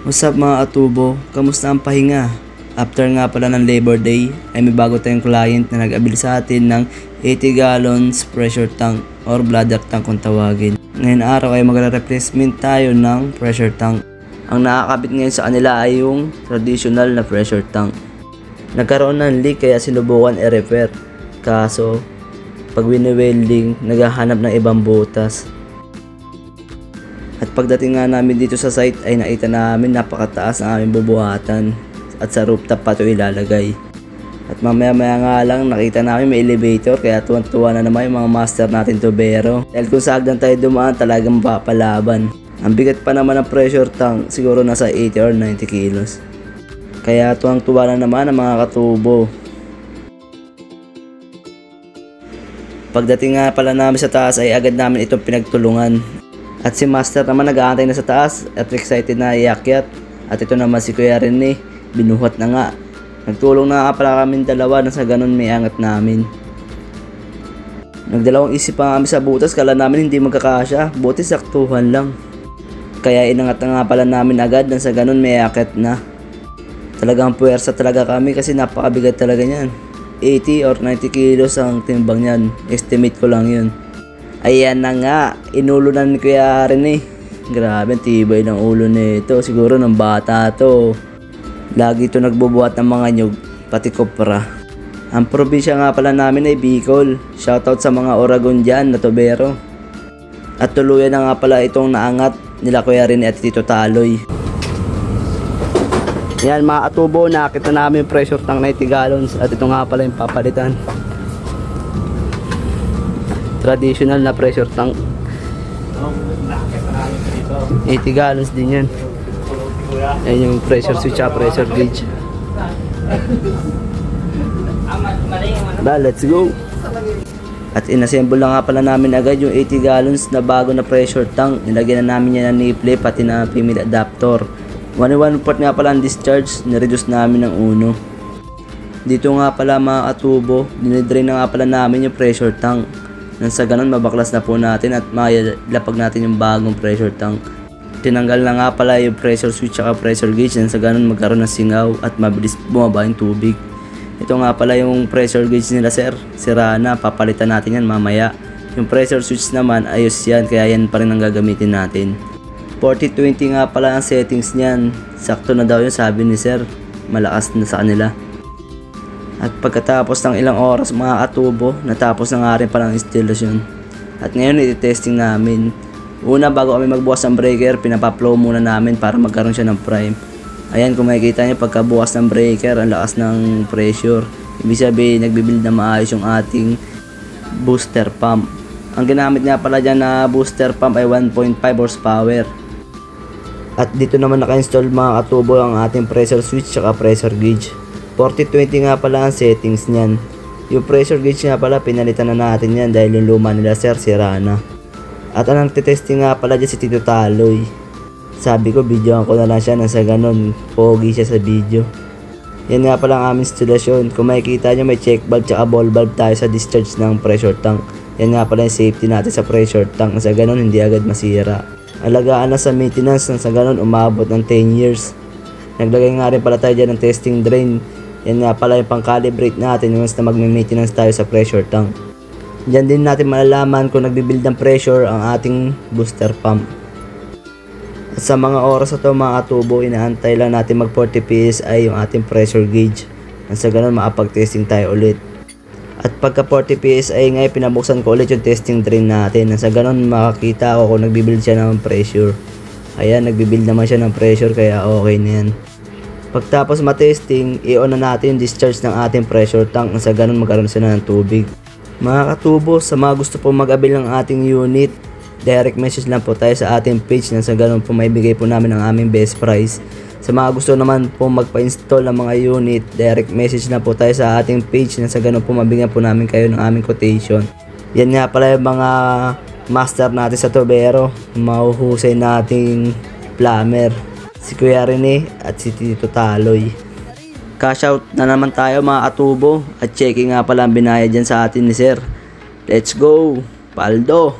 What's up mga atubo? Kamusta ang pahinga? After nga pala ng Labor Day ay may bago tayong client na nag-abil sa atin ng 80 gallons pressure tank or bladder tank kung tawagin. Ngayon araw ay magre-replacement tayo ng pressure tank. Ang nakakabit ngayon sa kanila ay yung traditional na pressure tank. Nagkaroon ng leak kaya sinubukan i-repair. Kaso pag wini-welding naghahanap ng ibang butas. At pagdating nga namin dito sa site ay nakita namin napakataas ang aming bubuhatan at sa rooftop pa ito ilalagay. At mamaya nga lang nakita namin may elevator kaya tuwan-tuwa na naman yung mga master natin tubero. Dahil kung sa hagdan tayo dumaan talagang papalaban. Ang bigat pa naman ng pressure tank siguro nasa 80 or 90 kilos. Kaya tuwang-tuwa na naman ang mga katubo. Pagdating nga pala namin sa taas ay agad namin itong pinagtulungan. At si Master naman nag-aantay na sa taas at excited na iakyat. At ito naman si Kuya Rene, binuhat na nga. Nagtulong na nga pala kami dalawa na sa ganun may angat namin. Nagdalawang isip pa kami sa butas, kala namin hindi magkakasya, buti saktuhan lang. Kaya inangat na nga pala namin agad na sa ganun may akyat na. Talagang puwersa talaga kami kasi napakabigat talaga niyan. 80 or 90 kilos ang timbang niyan, estimate ko lang yun. Ayan na nga, inulunan ni Kuya Rene. Grabe, tibay ng ulo nito. Siguro ng bata to. Lagi ito nagbubuhat ng mga nyug, pati kopra. Ang probinsya nga pala namin ay Bicol. Shoutout sa mga Oragon dyan na tubero. At tuluyan na nga pala itong naangat nila Kuya Rene at Tito Taloy. Yan mga atubo, nakita namin yung pressure tank 90 gallons. At ito nga pala yung papalitan. Traditional na pressure tank. 80 gallons din yan. Ayan yung pressure switch at pressure gauge. Let's go. At inassemble lang nga pala namin agad yung 80 gallons na bago na pressure tank. Nilagyan na namin yan ng nipple pati na female adapter. 1-1 port nga pala ang discharge. Nireduce namin ng 1. Dito nga pala mga atubo, dinidrain na nga pala namin yung pressure tank. Nang sa ganun mabaklas na po natin at mailapag natin yung bagong pressure tank. Tinanggal na nga pala yung pressure switch at pressure gauge nang sa ganun magkaroon ng singaw at mabilis bumaba yung tubig. Ito nga pala yung pressure gauge nila sir, sira na, papalitan natin yan mamaya. Yung pressure switch naman ayos yan kaya yan pa rin ang gagamitin natin. 40-20 nga pala ang settings niyan, sakto na daw yun sabi ni sir, malakas na sa kanila. At pagkatapos ng ilang oras mga katubo, natapos na nga rin palang installation. At ngayon iti-testing namin. Una bago kami magbukas ng breaker, pinapaplow muna namin para magkaroon siya ng prime. Ayan kung makikita nyo pagkabukas ng breaker, ang lakas ng pressure. Ibig sabihin nagbibuild na maayos yung ating booster pump. Ang ginamit nga pala dyan na booster pump ay 1.5 horsepower. At dito naman naka-install mga katubo ang ating pressure switch at pressure gauge. 40-20 nga pala ang settings niyan. Yung pressure gauge nga pala pinalitan na natin yan dahil yung luma nila sir sira na. At ang testing nga pala dyan si Tito Taloy. Sabi ko videoan ko na lang siya nang sa ganun pogi siya sa video. Yan nga pala ang aming instalasyon. Kung makikita nyo may check valve tsaka ball valve tayo sa discharge ng pressure tank. Yan nga pala yung safety natin sa pressure tank nang sa ganun hindi agad masira. Alagaan na sa maintenance nang sa ganun umabot ng 10 years. Naglagay nga rin pala tayo dyan ng testing drain. Yan nga pala yung pang-calibrate natin once na mag-maintenance tayo sa pressure tank. Diyan din natin malalaman kung nagbibuild ng pressure ang ating booster pump. At sa mga oras na ito mga katubo, inaantay lang natin mag 40 PSI yung ating pressure gauge. At sa ganun makapag-testing tayo ulit. At pagka 40 PSI nga pinabuksan ko ulit yung testing drain natin. At sa ganun makakita ako kung nagbibuild siya ng pressure. Ayan, nagbibuild naman siya ng pressure kaya okay na yan. Pagtapos matesting, i-on na natin yung discharge ng ating pressure tank nang sa ganun magkaroon sila ng tubig. Mga katubo, sa mga gusto po mag-abil ng ating unit, direct message lang po tayo sa ating page nang sa ganun po maibigay po namin ang aming best price. Sa mga gusto naman po magpa-install ng mga unit, direct message lang po tayo sa ating page nang sa ganun po mabigyan po namin kayo ng aming quotation. Yan nga pala yung mga master natin sa tubero, mahuhusay nating plumber. Si Kuya Rene at si Tito Taloy. Cash out na naman tayo mga katubo at checking nga pala ang binayad dyan sa atin ni sir. Let's go! Paldo!